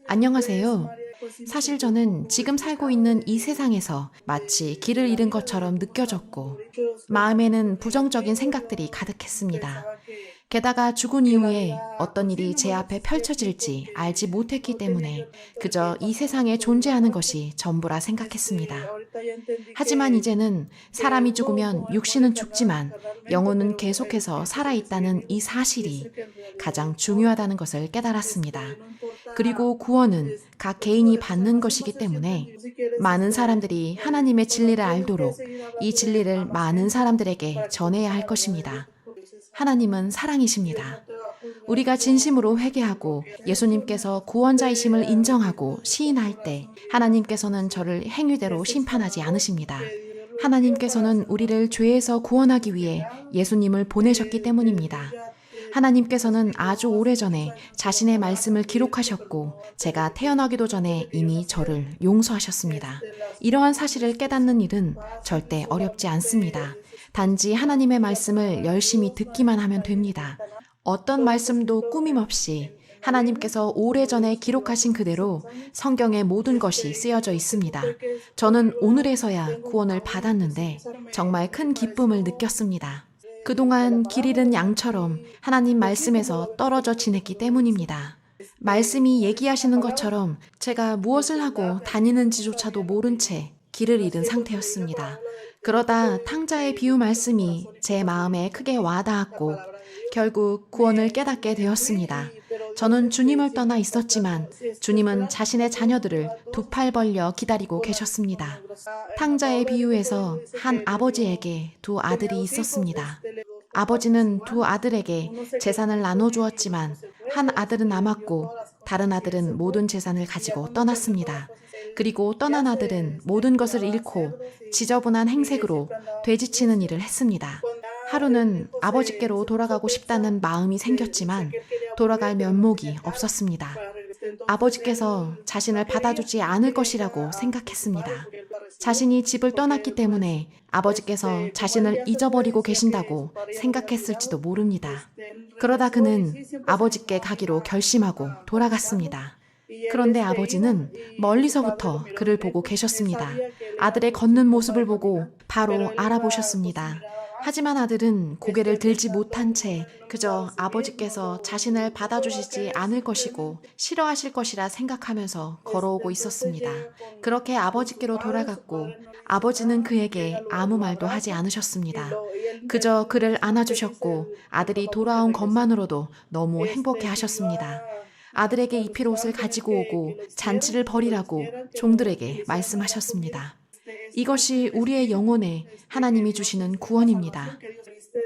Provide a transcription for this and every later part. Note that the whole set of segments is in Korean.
안녕하세요. 사실 저는 지금 살고 있는 이 세상에서 마치 길을 잃은 것처럼 느껴졌고, 마음에는 부정적인 생각들이 가득했습니다. 게다가 죽은 이후에 어떤 일이 제 앞에 펼쳐질지 알지 못했기 때문에 그저 이 세상에 존재하는 것이 전부라 생각했습니다. 하지만 이제는 사람이 죽으면 육신은 죽지만 영혼은 계속해서 살아있다는 이 사실이 가장 중요하다는 것을 깨달았습니다. 그리고 구원은 각 개인이 받는 것이기 때문에 많은 사람들이 하나님의 진리를 알도록 이 진리를 많은 사람들에게 전해야 할 것입니다. 하나님은 사랑이십니다. 우리가 진심으로 회개하고 예수님께서 구원자이심을 인정하고 시인할 때 하나님께서는 저를 행위대로 심판하지 않으십니다. 하나님께서는 우리를 죄에서 구원하기 위해 예수님을 보내셨기 때문입니다. 하나님께서는 아주 오래전에 자신의 말씀을 기록하셨고 제가 태어나기도 전에 이미 저를 용서하셨습니다. 이러한 사실을 깨닫는 일은 절대 어렵지 않습니다. 단지 하나님의 말씀을 열심히 듣기만 하면 됩니다. 어떤 말씀도 꾸밈없이 하나님께서 오래전에 기록하신 그대로 성경의 모든 것이 쓰여져 있습니다. 저는 오늘에서야 구원을 받았는데 정말 큰 기쁨을 느꼈습니다. 그동안 길 잃은 양처럼 하나님 말씀에서 떨어져 지냈기 때문입니다. 말씀이 얘기하시는 것처럼 제가 무엇을 하고 다니는지조차도 모른 채 길을 잃은 상태였습니다. 그러다 탕자의 비유 말씀이 제 마음에 크게 와닿았고 결국 구원을 깨닫게 되었습니다. 저는 주님을 떠나 있었지만 주님은 자신의 자녀들을 두 팔 벌려 기다리고 계셨습니다. 탕자의 비유에서 한 아버지에게 두 아들이 있었습니다. 아버지는 두 아들에게 재산을 나눠주었지만 한 아들은 남았고 다른 아들은 모든 재산을 가지고 떠났습니다. 그리고 떠난 아들은 모든 것을 잃고 지저분한 행색으로 돼지치는 일을 했습니다. 하루는 아버지께로 돌아가고 싶다는 마음이 생겼지만 돌아갈 면목이 없었습니다. 아버지께서 자신을 받아주지 않을 것이라고 생각했습니다. 자신이 집을 떠났기 때문에 아버지께서 자신을 잊어버리고 계신다고 생각했을지도 모릅니다. 그러다 그는 아버지께 가기로 결심하고 돌아갔습니다. 그런데 아버지는 멀리서부터 그를 보고 계셨습니다. 아들의 걷는 모습을 보고 바로 알아보셨습니다. 하지만 아들은 고개를 들지 못한 채 그저 아버지께서 자신을 받아주시지 않을 것이고 싫어하실 것이라 생각하면서 걸어오고 있었습니다. 그렇게 아버지께로 돌아갔고 아버지는 그에게 아무 말도 하지 않으셨습니다. 그저 그를 안아주셨고 아들이 돌아온 것만으로도 너무 행복해 하셨습니다. 아들에게 입힐 옷을 가지고 오고 잔치를 벌이라고 종들에게 말씀하셨습니다. 이것이 우리의 영혼에 하나님이 주시는 구원입니다.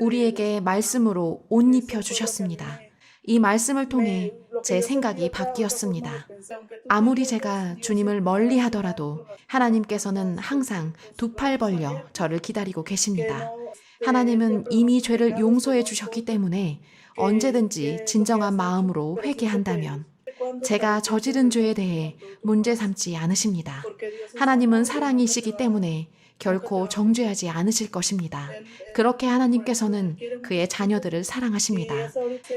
우리에게 말씀으로 옷 입혀 주셨습니다. 이 말씀을 통해 제 생각이 바뀌었습니다. 아무리 제가 주님을 멀리 하더라도 하나님께서는 항상 두 팔 벌려 저를 기다리고 계십니다. 하나님은 이미 죄를 용서해 주셨기 때문에 언제든지 진정한 마음으로 회개한다면 제가 저지른 죄에 대해 문제 삼지 않으십니다. 하나님은 사랑이시기 때문에 결코 정죄하지 않으실 것입니다. 그렇게 하나님께서는 그의 자녀들을 사랑하십니다.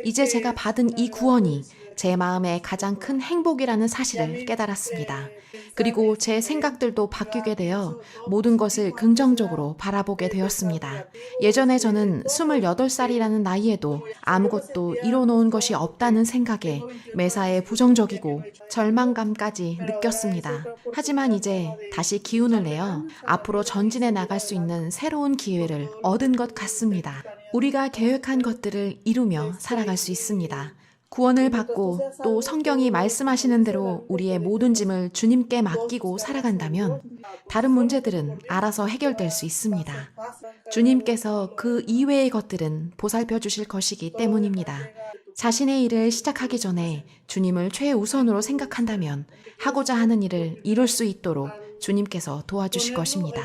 이제 제가 받은 이 구원이 제 마음의 가장 큰 행복이라는 사실을 깨달았습니다. 그리고 제 생각들도 바뀌게 되어 모든 것을 긍정적으로 바라보게 되었습니다. 예전에 저는 28살이라는 나이에도 아무것도 이뤄놓은 것이 없다는 생각에 매사에 부정적이고 절망감까지 느꼈습니다. 하지만 이제 다시 기운을 내어 앞으로 전진해 나갈 수 있는 새로운 기회를 얻은 것 같습니다. 우리가 계획한 것들을 이루며 살아갈 수 있습니다. 구원을 받고 또 성경이 말씀하시는 대로 우리의 모든 짐을 주님께 맡기고 살아간다면 다른 문제들은 알아서 해결될 수 있습니다. 주님께서 그 이외의 것들은 보살펴 주실 것이기 때문입니다. 자신의 일을 시작하기 전에 주님을 최우선으로 생각한다면 하고자 하는 일을 이룰 수 있도록 주님께서 도와주실 것입니다.